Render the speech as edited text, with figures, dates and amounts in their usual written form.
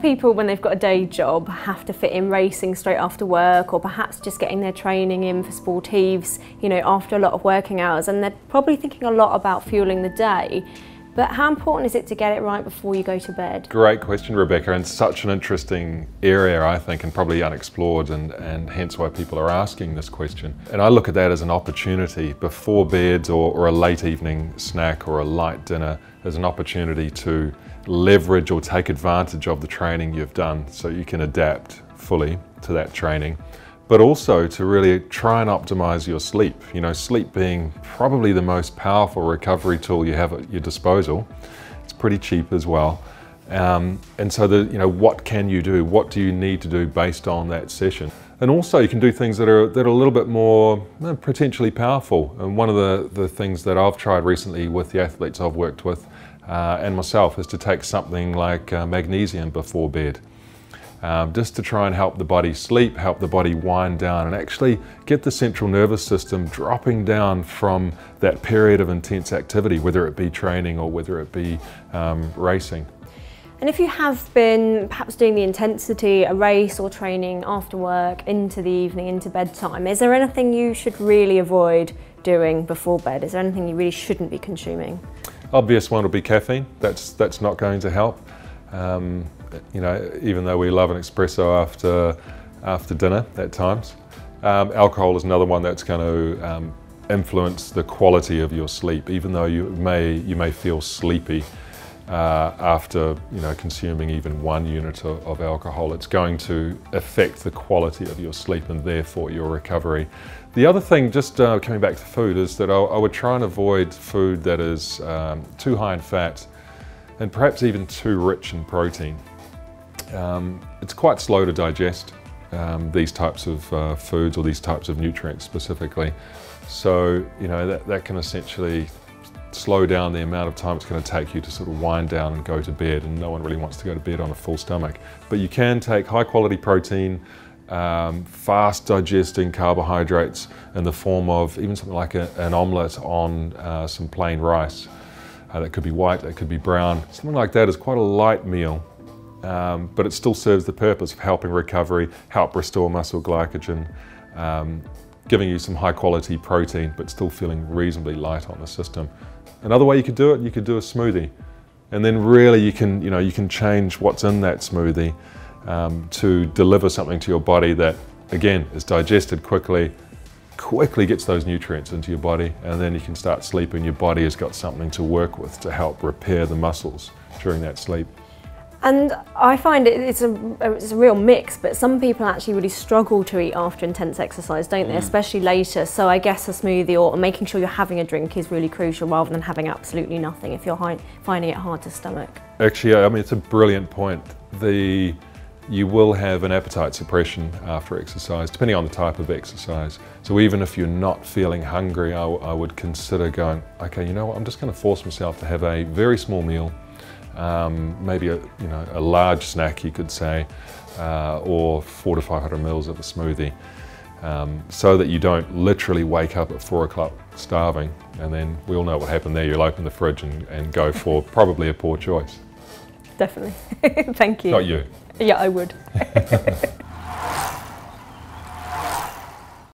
people, when they've got a day job, have to fit in racing straight after work, or perhaps just getting their training in for sportives, you know, after a lot of working hours, and they're probably thinking a lot about fueling the day. But how important is it to get it right before you go to bed? Great question, Rebecca, and such an interesting area, I think, and probably unexplored, and hence why people are asking this question. And I look at that as an opportunity before bed, or a late evening snack or a light dinner, as an opportunity to leverage or take advantage of the training you've done so you can adapt fully to that training. But also to really try and optimize your sleep. You know, sleep being probably the most powerful recovery tool you have at your disposal. It's pretty cheap as well. And so, you know, what can you do? What do you need to do based on that session? And also you can do things that are a little bit more potentially powerful. And one of the things that I've tried recently with the athletes I've worked with and myself is to take something like magnesium before bed. Just to try and help the body sleep, help the body wind down, and actually get the central nervous system dropping down from that period of intense activity, whether it be training or whether it be racing. And if you have been perhaps doing the intensity, a race or training after work, into the evening, into bedtime, is there anything you should really avoid doing before bed? Is there anything you really shouldn't be consuming? Obvious one would be caffeine. That's not going to help. You know, even though we love an espresso after dinner at times. Alcohol is another one that's going to influence the quality of your sleep, even though you may feel sleepy after, you know, consuming even 1 unit of alcohol. It's going to affect the quality of your sleep and therefore your recovery. The other thing, just coming back to food, is that I would try and avoid food that is too high in fat and perhaps even too rich in protein. It's quite slow to digest, these types of foods or these types of nutrients specifically. So, you know, that can essentially slow down the amount of time it's going to take you to sort of wind down and go to bed, and no one really wants to go to bed on a full stomach. But you can take high quality protein, fast digesting carbohydrates in the form of even something like an omelette on some plain rice. That could be white, that could be brown. Something like that is quite a light meal. But it still serves the purpose of helping recovery, help restore muscle glycogen, giving you some high quality protein, but still feeling reasonably light on the system. Another way you could do it, you could do a smoothie. And then really you can change what's in that smoothie to deliver something to your body that, again, is digested quickly gets those nutrients into your body, and then you can start sleeping. Your body has got something to work with to help repair the muscles during that sleep. And I find it's a real mix, but some people actually really struggle to eat after intense exercise, don't they? Especially later. So I guess a smoothie or making sure you're having a drink is really crucial, rather than having absolutely nothing if you're finding it hard to stomach. Actually, I mean, it's a brilliant point. You will have an appetite suppression after exercise, depending on the type of exercise. So even if you're not feeling hungry, I would consider going, okay, you know what, I'm just going to force myself to have a very small meal. Maybe a large snack, you could say, or 400 to 500 mils of a smoothie, so that you don't literally wake up at 4 o'clock starving, and then we all know what happened there. You'll open the fridge and go for probably a poor choice. Definitely. Thank you. Not you. Yeah, I would.